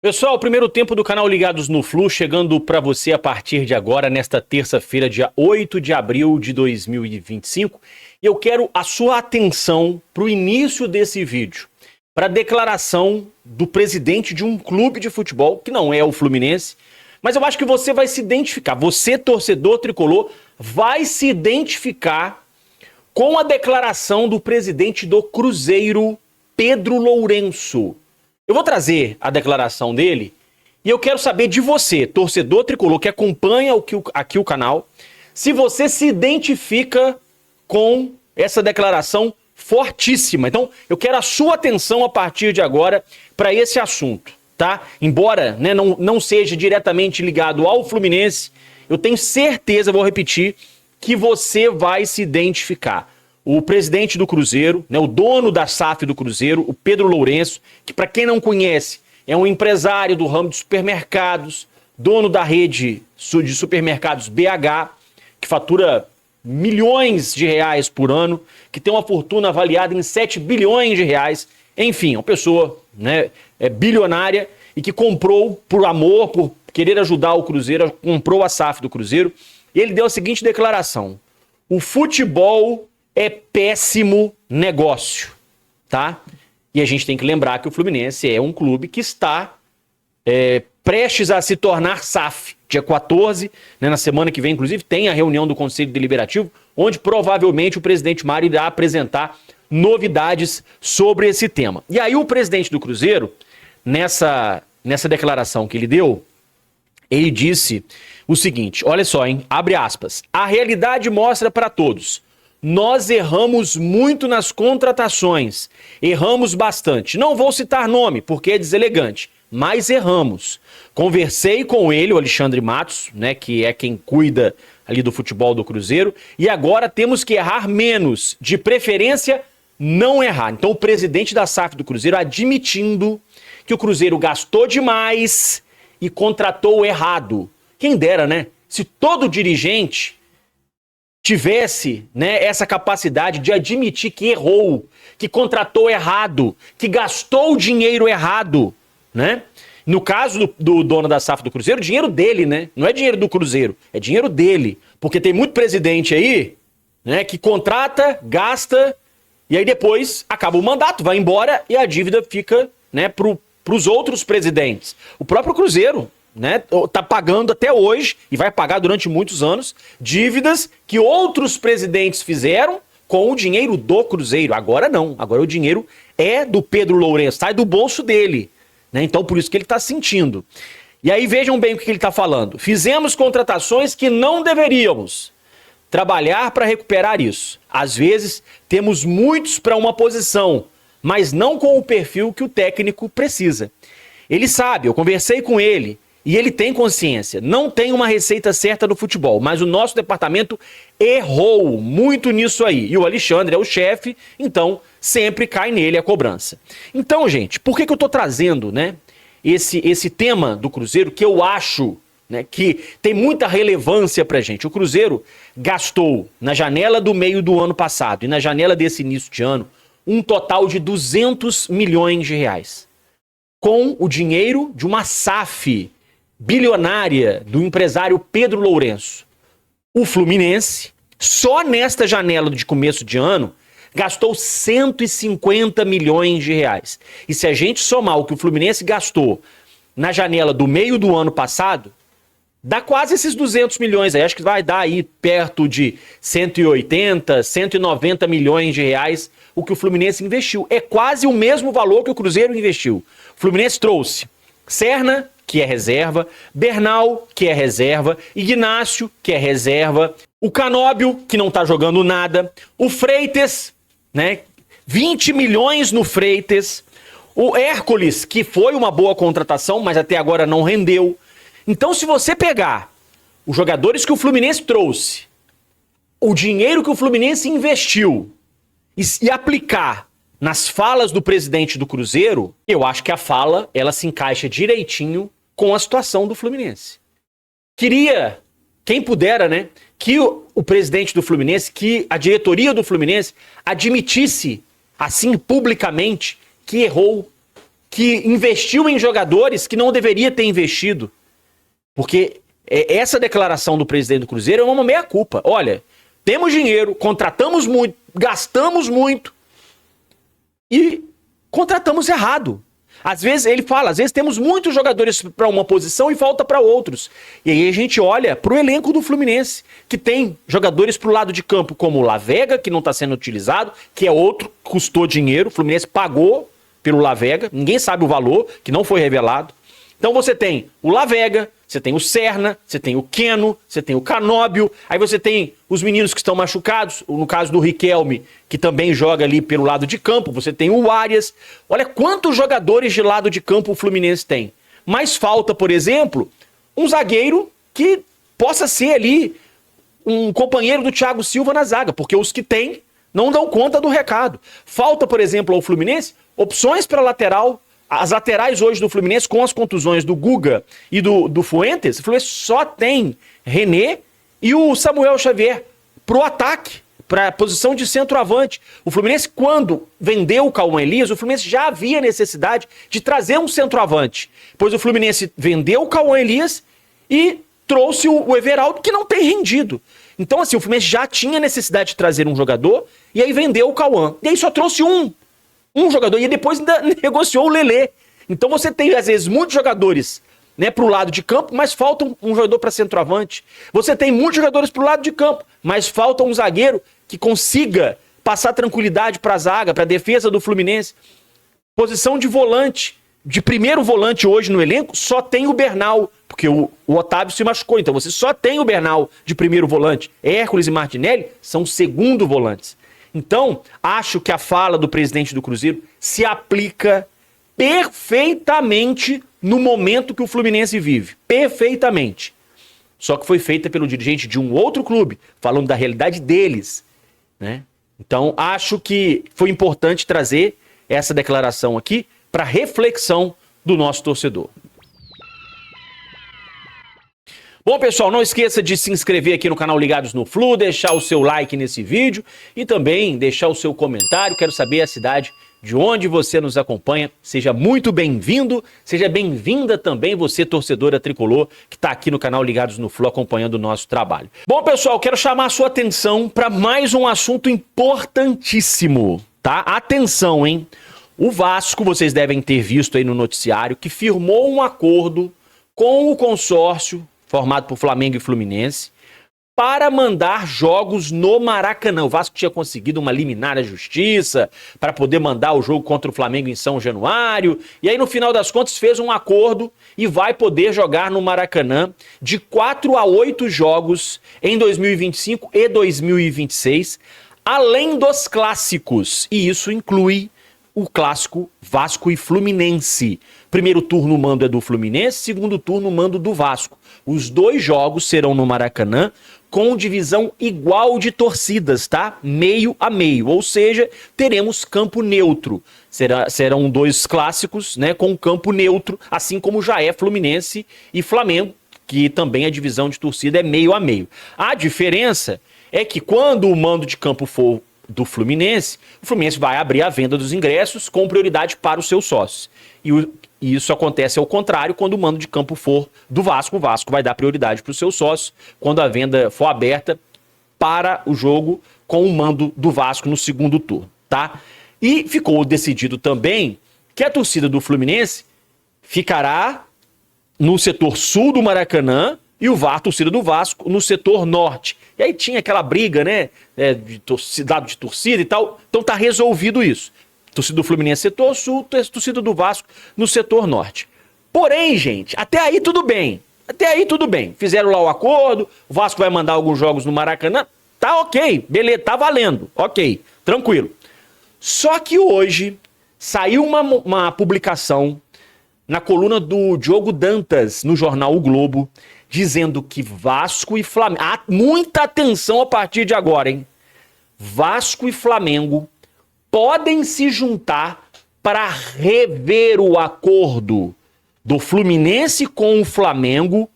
Pessoal, o primeiro tempo do canal Ligados no Flu chegando para você a partir de agora, nesta terça-feira, dia 8 de abril de 2025. E eu quero a sua atenção para o início desse vídeo, para a declaração do presidente de um clube de futebol, que não é o Fluminense, mas eu acho que você vai se identificar, você, torcedor tricolor, vai se identificar com a declaração do presidente do Cruzeiro, Pedro Lourenço. Eu vou trazer a declaração dele e eu quero saber de você, torcedor tricolor que acompanha aqui o canal, se você se identifica com essa declaração fortíssima. Então, eu quero a sua atenção a partir de agora para esse assunto, tá? Embora não seja diretamente ligado ao Fluminense, eu tenho certeza, vou repetir, que você vai se identificar. O presidente do Cruzeiro, o dono da SAF do Cruzeiro, o Pedro Lourenço, que para quem não conhece, é um empresário do ramo de supermercados, dono da rede de supermercados BH, que fatura milhões de reais por ano, que tem uma fortuna avaliada em 7 bilhões de reais. Enfim, uma pessoa bilionária e que comprou por amor, por querer ajudar o Cruzeiro, comprou a SAF do Cruzeiro. E ele deu a seguinte declaração: o futebol é péssimo negócio, tá? E a gente tem que lembrar que o Fluminense é um clube que está prestes a se tornar SAF. Dia 14, na semana que vem, inclusive, tem a reunião do Conselho Deliberativo, onde provavelmente o presidente Mário irá apresentar novidades sobre esse tema. E aí o presidente do Cruzeiro, nessa declaração que ele deu, ele disse o seguinte, olha só, hein? Abre aspas. A realidade mostra para todos. Nós erramos muito nas contratações, erramos bastante. Não vou citar nome, porque é deselegante, mas erramos. Conversei com ele, o Alexandre Matos, que é quem cuida ali do futebol do Cruzeiro, e agora temos que errar menos, de preferência não errar. Então o presidente da SAF do Cruzeiro admitindo que o Cruzeiro gastou demais e contratou errado. Quem dera, né? Se todo dirigente tivesse essa capacidade de admitir que errou, que contratou errado, que gastou o dinheiro errado, né? No caso do dono da SAF do Cruzeiro, dinheiro dele, né? Não é dinheiro do Cruzeiro, é dinheiro dele. Porque tem muito presidente aí, que contrata, gasta, e aí depois acaba o mandato, vai embora e a dívida fica, para os outros presidentes. O próprio Cruzeiro, tá pagando até hoje, e vai pagar durante muitos anos, dívidas que outros presidentes fizeram com o dinheiro do Cruzeiro. Agora não, agora o dinheiro é do Pedro Lourenço, sai do bolso dele. Então por isso que ele está sentindo. E aí vejam bem o que ele está falando. Fizemos contratações que não deveríamos. Trabalhar para recuperar isso. Às vezes temos muitos para uma posição, mas não com o perfil que o técnico precisa. Ele sabe, eu conversei com ele, e ele tem consciência, não tem uma receita certa no futebol, mas o nosso departamento errou muito nisso aí. E o Alexandre é o chefe, então sempre cai nele a cobrança. Então, gente, por que eu estou trazendo esse tema do Cruzeiro que eu acho que tem muita relevância pra gente? O Cruzeiro gastou na janela do meio do ano passado e na janela desse início de ano um total de 200 milhões de reais. Com o dinheiro de uma SAF bilionária do empresário Pedro Lourenço. O Fluminense, só nesta janela de começo de ano, gastou 150 milhões de reais. E se a gente somar o que o Fluminense gastou na janela do meio do ano passado, dá quase esses 200 milhões aí. Acho que vai dar aí perto de 180, 190 milhões de reais o que o Fluminense investiu. É quase o mesmo valor que o Cruzeiro investiu. O Fluminense trouxe Serna, que é reserva, Bernal, que é reserva, Ignácio, que é reserva, o Canóbio, que não tá jogando nada, o Freitas, 20 milhões no Freitas, o Hércules, que foi uma boa contratação, mas até agora não rendeu. Então, se você pegar os jogadores que o Fluminense trouxe, o dinheiro que o Fluminense investiu e aplicar nas falas do presidente do Cruzeiro, eu acho que a fala, ela se encaixa direitinho com a situação do Fluminense. Queria, quem pudera, que o presidente do Fluminense, que a diretoria do Fluminense admitisse, assim, publicamente, que errou, que investiu em jogadores que não deveria ter investido. Porque essa declaração do presidente do Cruzeiro é uma meia-culpa. Olha, temos dinheiro, contratamos muito, gastamos muito e contratamos errado. Às vezes, ele fala, às vezes temos muitos jogadores para uma posição e falta para outros. E aí a gente olha para o elenco do Fluminense, que tem jogadores para o lado de campo como o Lavega, que não está sendo utilizado, que é outro, custou dinheiro, o Fluminense pagou pelo Lavega, ninguém sabe o valor, que não foi revelado. Então você tem o Lavega, você tem o Serna, você tem o Keno, você tem o Canóbio, aí você tem os meninos que estão machucados, no caso do Riquelme, que também joga ali pelo lado de campo, você tem o Arias. Olha quantos jogadores de lado de campo o Fluminense tem. Mas falta, por exemplo, um zagueiro que possa ser ali um companheiro do Thiago Silva na zaga, porque os que tem não dão conta do recado. Falta, por exemplo, ao Fluminense opções para lateral. As laterais hoje do Fluminense, com as contusões do Guga e do Fuentes, o Fluminense só tem René e o Samuel Xavier pro ataque, para a posição de centroavante. O Fluminense, quando vendeu o Cauã Elias, o Fluminense já havia necessidade de trazer um centroavante. Pois o Fluminense vendeu o Cauã Elias e trouxe o Everaldo, que não tem rendido. Então, assim, o Fluminense já tinha necessidade de trazer um jogador e aí vendeu o Cauã. E aí só trouxe um jogador, e depois ainda negociou o Lelê. Então você tem, às vezes, muitos jogadores, né, pro lado de campo, mas falta um jogador para centroavante. Você tem muitos jogadores pro lado de campo, mas falta um zagueiro que consiga passar tranquilidade para a zaga, para a defesa do Fluminense. Posição de volante, de primeiro volante hoje no elenco, só tem o Bernal, porque o Otávio se machucou, então você só tem o Bernal de primeiro volante. Hércules e Martinelli são segundo volantes. Então, acho que a fala do presidente do Cruzeiro se aplica perfeitamente no momento que o Fluminense vive. Perfeitamente. Só que foi feita pelo dirigente de um outro clube, falando da realidade deles, né? Então, acho que foi importante trazer essa declaração aqui para reflexão do nosso torcedor. Bom, pessoal, não esqueça de se inscrever aqui no canal Ligados no Flu, deixar o seu like nesse vídeo e também deixar o seu comentário. Quero saber a cidade de onde você nos acompanha. Seja muito bem-vindo, seja bem-vinda também você, torcedora tricolor, que está aqui no canal Ligados no Flu acompanhando o nosso trabalho. Bom, pessoal, quero chamar a sua atenção para mais um assunto importantíssimo, tá? Atenção, hein? O Vasco, vocês devem ter visto aí no noticiário, que firmou um acordo com o consórcio formado por Flamengo e Fluminense, para mandar jogos no Maracanã. O Vasco tinha conseguido uma liminar à justiça para poder mandar o jogo contra o Flamengo em São Januário, e aí no final das contas fez um acordo e vai poder jogar no Maracanã de 4 a 8 jogos em 2025 e 2026, além dos clássicos, e isso inclui o clássico Vasco e Fluminense. Primeiro turno o mando é do Fluminense, segundo turno o mando do Vasco. Os dois jogos serão no Maracanã com divisão igual de torcidas, tá? Meio a meio, ou seja, teremos campo neutro. Serão dois clássicos, né, com campo neutro, assim como já é Fluminense e Flamengo, que também a divisão de torcida é meio a meio. A diferença é que quando o mando de campo for do Fluminense, o Fluminense vai abrir a venda dos ingressos com prioridade para os seus sócios. E isso acontece ao contrário quando o mando de campo for do Vasco. O Vasco vai dar prioridade para os seus sócios quando a venda for aberta para o jogo com o mando do Vasco no segundo turno, tá? E ficou decidido também que a torcida do Fluminense ficará no setor sul do Maracanã e a torcida do Vasco no setor norte. E aí tinha aquela briga, né, dado de torcida e tal. Então tá resolvido isso. Torcida do Fluminense setor sul, torcida do Vasco no setor norte. Porém, gente, até aí tudo bem. Até aí tudo bem. Fizeram lá o acordo, o Vasco vai mandar alguns jogos no Maracanã. Tá ok, beleza, tá valendo. Ok, tranquilo. Só que hoje saiu uma publicação na coluna do Diogo Dantas, no jornal O Globo, dizendo que Vasco e Flamengo... muita atenção a partir de agora, hein? Vasco e Flamengo podem se juntar para rever o acordo do Fluminense com o Flamengo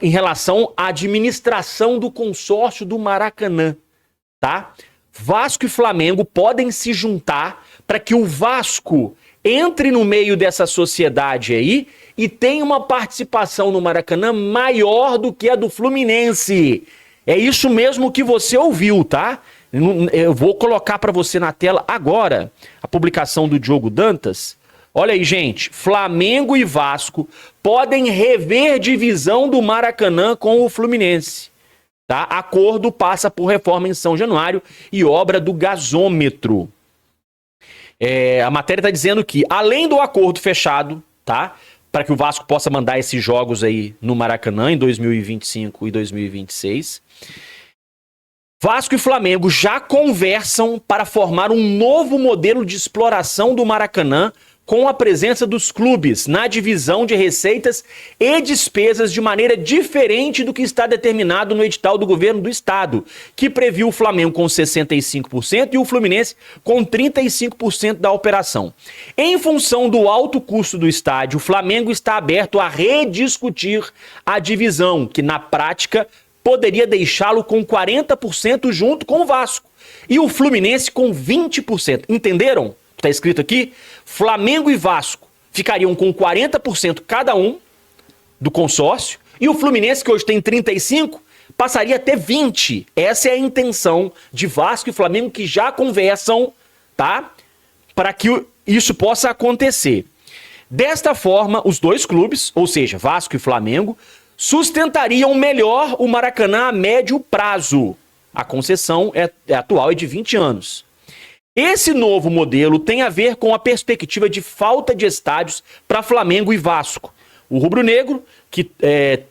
em relação à administração do consórcio do Maracanã, tá? Vasco e Flamengo podem se juntar para que o Vasco entre no meio dessa sociedade aí e tenha uma participação no Maracanã maior do que a do Fluminense. É isso mesmo que você ouviu, tá? Eu vou colocar para você na tela agora a publicação do Diogo Dantas. Olha aí, gente. Flamengo e Vasco podem rever divisão do Maracanã com o Fluminense. Tá? Acordo passa por reforma em São Januário e obra do gasômetro. A matéria está dizendo que, além do acordo fechado, tá? Para que o Vasco possa mandar esses jogos aí no Maracanã em 2025 e 2026, Vasco e Flamengo já conversam para formar um novo modelo de exploração do Maracanã com a presença dos clubes na divisão de receitas e despesas de maneira diferente do que está determinado no edital do governo do estado, que previu o Flamengo com 65% e o Fluminense com 35% da operação. Em função do alto custo do estádio, o Flamengo está aberto a rediscutir a divisão, que na prática poderia deixá-lo com 40% junto com o Vasco e o Fluminense com 20%. Entenderam? Está escrito aqui, Flamengo e Vasco ficariam com 40% cada um do consórcio e o Fluminense, que hoje tem 35%, passaria a ter 20%. Essa é a intenção de Vasco e Flamengo, que já conversam, tá? Para que isso possa acontecer. Desta forma, os dois clubes, ou seja, Vasco e Flamengo, sustentariam melhor o Maracanã a médio prazo. A concessão atual é de 20 anos. Esse novo modelo tem a ver com a perspectiva de falta de estádios para Flamengo e Vasco. O rubro-negro, que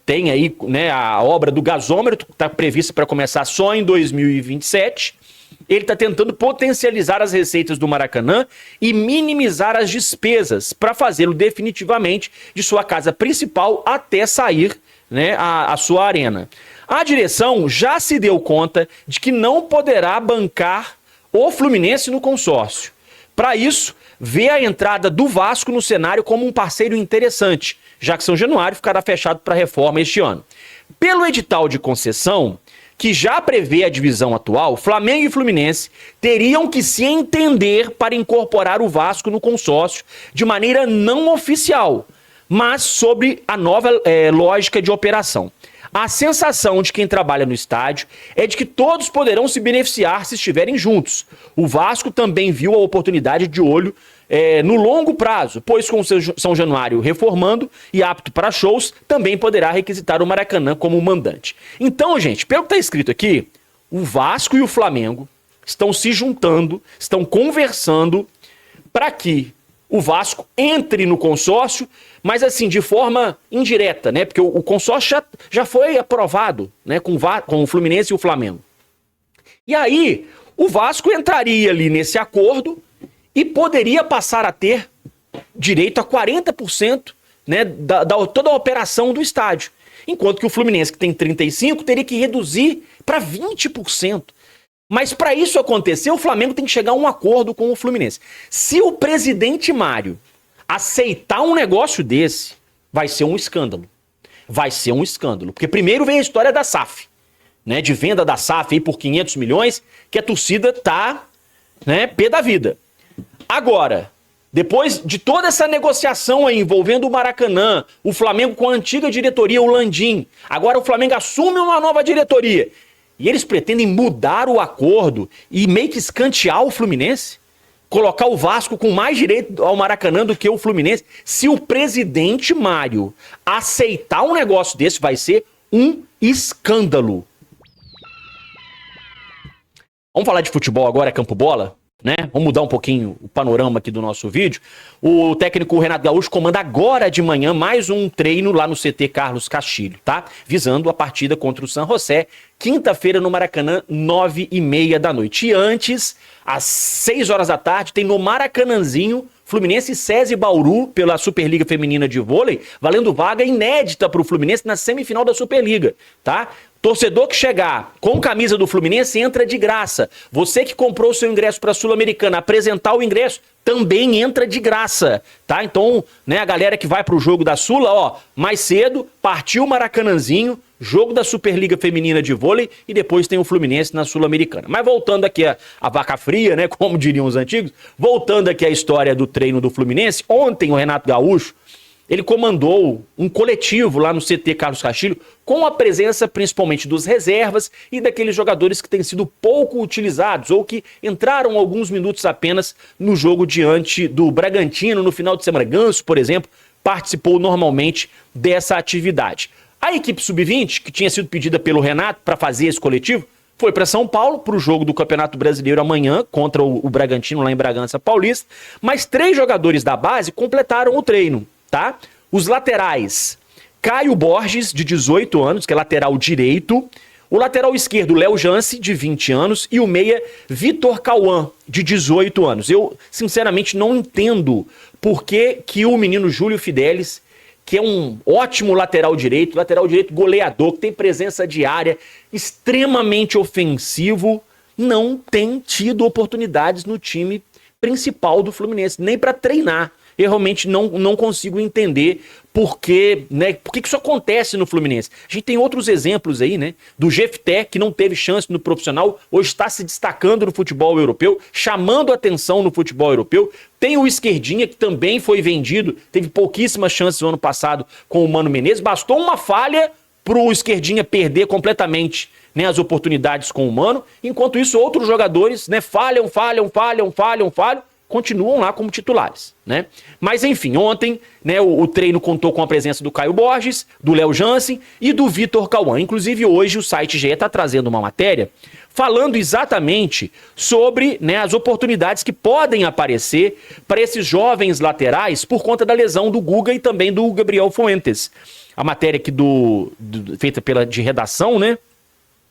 tem aí, né, a obra do gasômetro, está prevista para começar só em 2027, ele está tentando potencializar as receitas do Maracanã e minimizar as despesas para fazê-lo definitivamente de sua casa principal até sair, né, a sua arena. A direção já se deu conta de que não poderá bancar o Fluminense no consórcio. Para isso, vê a entrada do Vasco no cenário como um parceiro interessante, já que São Januário ficará fechado para reforma este ano. Pelo edital de concessão, que já prevê a divisão atual, Flamengo e Fluminense teriam que se entender para incorporar o Vasco no consórcio de maneira não oficial, mas sobre a nova lógica de operação. A sensação de quem trabalha no estádio é de que todos poderão se beneficiar se estiverem juntos. O Vasco também viu a oportunidade de olho no longo prazo, pois com o São Januário reformando e apto para shows, também poderá requisitar o Maracanã como mandante. Então, gente, pelo que está escrito aqui, o Vasco e o Flamengo estão se juntando, estão conversando para que o Vasco entre no consórcio, mas assim, de forma indireta, né? Porque o consórcio já foi aprovado, né? Com o Fluminense e o Flamengo. E aí, o Vasco entraria ali nesse acordo e poderia passar a ter direito a 40%, né, toda a operação do estádio. Enquanto que o Fluminense, que tem 35%, teria que reduzir para 20%. Mas para isso acontecer, o Flamengo tem que chegar a um acordo com o Fluminense. Se o presidente Mário aceitar um negócio desse, vai ser um escândalo. Vai ser um escândalo. Porque primeiro vem a história da SAF, né, de venda da SAF aí por 500 milhões, que a torcida tá, né, pé da vida. Agora, depois de toda essa negociação aí envolvendo o Maracanã, o Flamengo com a antiga diretoria, o Landim, agora o Flamengo assume uma nova diretoria. E eles pretendem mudar o acordo e meio que escantear o Fluminense? Colocar o Vasco com mais direito ao Maracanã do que o Fluminense? Se o presidente Mário aceitar um negócio desse, vai ser um escândalo. Vamos falar de futebol agora, Campo Bola? Né? Vamos mudar um pouquinho o panorama aqui do nosso vídeo. O técnico Renato Gaúcho comanda agora de manhã mais um treino lá no CT Carlos Castilho, tá? Visando a partida contra o San José, quinta-feira no Maracanã, 9h30 da noite. E antes, às 6 horas da tarde, tem no Maracanãzinho Fluminense e SESI Bauru pela Superliga Feminina de Vôlei, valendo vaga inédita para o Fluminense na semifinal da Superliga, tá? Torcedor que chegar com camisa do Fluminense entra de graça. Você que comprou o seu ingresso para a Sul-Americana, apresentar o ingresso, também entra de graça, tá? Então, né, a galera que vai para o jogo da Sula, ó, mais cedo, partiu o Maracanãzinho, jogo da Superliga Feminina de Vôlei e depois tem o Fluminense na Sul-Americana. Mas voltando aqui a vaca fria, né, como diriam os antigos, voltando aqui à história do treino do Fluminense, ontem o Renato Gaúcho, ele comandou um coletivo lá no CT Carlos Castilho com a presença principalmente dos reservas e daqueles jogadores que têm sido pouco utilizados ou que entraram alguns minutos apenas no jogo diante do Bragantino no final de semana. Ganso, por exemplo, participou normalmente dessa atividade. A equipe sub-20, que tinha sido pedida pelo Renato para fazer esse coletivo, foi para São Paulo para o jogo do Campeonato Brasileiro amanhã contra o Bragantino lá em Bragança Paulista, mas 3 jogadores da base completaram o treino. Tá? Os laterais, Caio Borges, de 18 anos, que é lateral direito, o lateral esquerdo, Léo Jance, de 20 anos, e o meia, Vitor Cauã, de 18 anos. Eu, sinceramente, não entendo por que o menino Júlio Fidelis, que é um ótimo lateral direito goleador, que tem presença diária, extremamente ofensivo, não tem tido oportunidades no time principal do Fluminense, nem para treinar. Eu realmente não consigo entender por que isso acontece no Fluminense. A gente tem outros exemplos aí, né? Do Jefté, que não teve chance no profissional, hoje está se destacando no futebol europeu, chamando atenção no futebol europeu. Tem o Esquerdinha, que também foi vendido, teve pouquíssimas chances no ano passado com o Mano Menezes. Bastou uma falha para o Esquerdinha perder completamente, né, as oportunidades com o Mano. Enquanto isso, outros jogadores, né, falham, continuam lá como titulares, né? Mas enfim, ontem, né, o treino contou com a presença do Caio Borges, do Léo Jansen e do Vitor Cauã. Inclusive hoje o site GE está trazendo uma matéria falando exatamente sobre, né, as oportunidades que podem aparecer para esses jovens laterais por conta da lesão do Guga e também do Gabriel Fuentes. A matéria aqui feita de redação, né?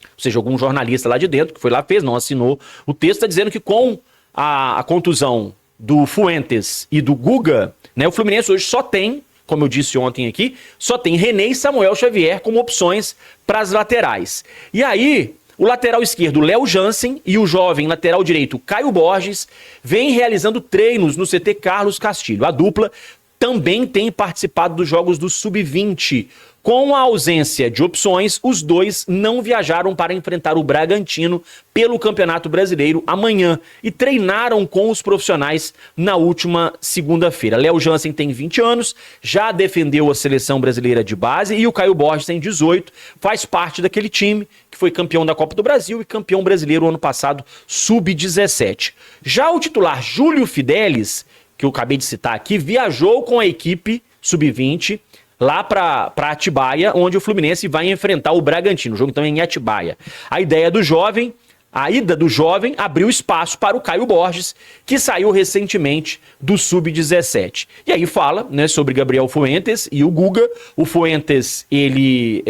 Ou seja, algum jornalista lá de dentro que foi lá, fez, não assinou o texto, está dizendo que com a contusão do Fuentes e do Guga, né, o Fluminense hoje só tem, como eu disse ontem aqui, só tem René e Samuel Xavier como opções para as laterais. E aí, o lateral esquerdo, Léo Jansen, e o jovem lateral direito, Caio Borges, vêm realizando treinos no CT Carlos Castilho. A dupla também tem participado dos jogos do Sub-20. Com a ausência de opções, os dois não viajaram para enfrentar o Bragantino pelo Campeonato Brasileiro amanhã e treinaram com os profissionais na última segunda-feira. Léo Jansen tem 20 anos, já defendeu a seleção brasileira de base e o Caio Borges tem 18, faz parte daquele time que foi campeão da Copa do Brasil e campeão brasileiro ano passado, Sub-17. Já o titular Júlio Fidelis, que eu acabei de citar aqui, viajou com a equipe Sub-20 lá para Atibaia, onde o Fluminense vai enfrentar o Bragantino. O jogo então é em Atibaia. A ida do jovem abriu espaço para o Caio Borges, que saiu recentemente do Sub-17. E aí fala, né, sobre Gabriel Fuentes e o Guga. O Fuentes, ele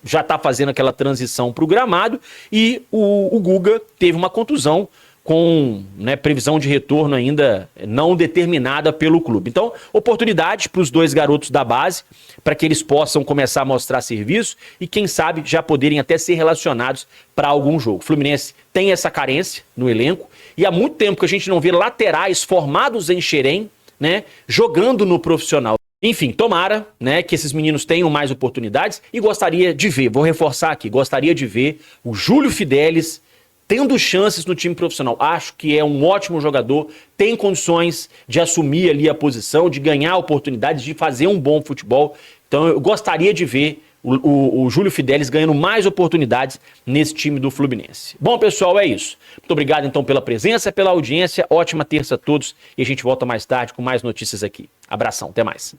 já está fazendo aquela transição para o gramado e o Guga teve uma contusão com, né, previsão de retorno ainda não determinada pelo clube. Então, oportunidade para os dois garotos da base, para que eles possam começar a mostrar serviço e, quem sabe, já poderem até ser relacionados para algum jogo. O Fluminense tem essa carência no elenco e há muito tempo que a gente não vê laterais formados em Xerém, né, jogando no profissional. Enfim, tomara, né, que esses meninos tenham mais oportunidades e gostaria de ver, vou reforçar aqui, gostaria de ver o Júlio Fidelis tendo chances no time profissional. Acho que é um ótimo jogador, tem condições de assumir ali a posição, de ganhar oportunidades, de fazer um bom futebol. Então eu gostaria de ver o Júlio Fidelis ganhando mais oportunidades nesse time do Fluminense. Bom, pessoal, é isso. Muito obrigado então pela presença, pela audiência. Ótima terça a todos e a gente volta mais tarde com mais notícias aqui. Abração, até mais.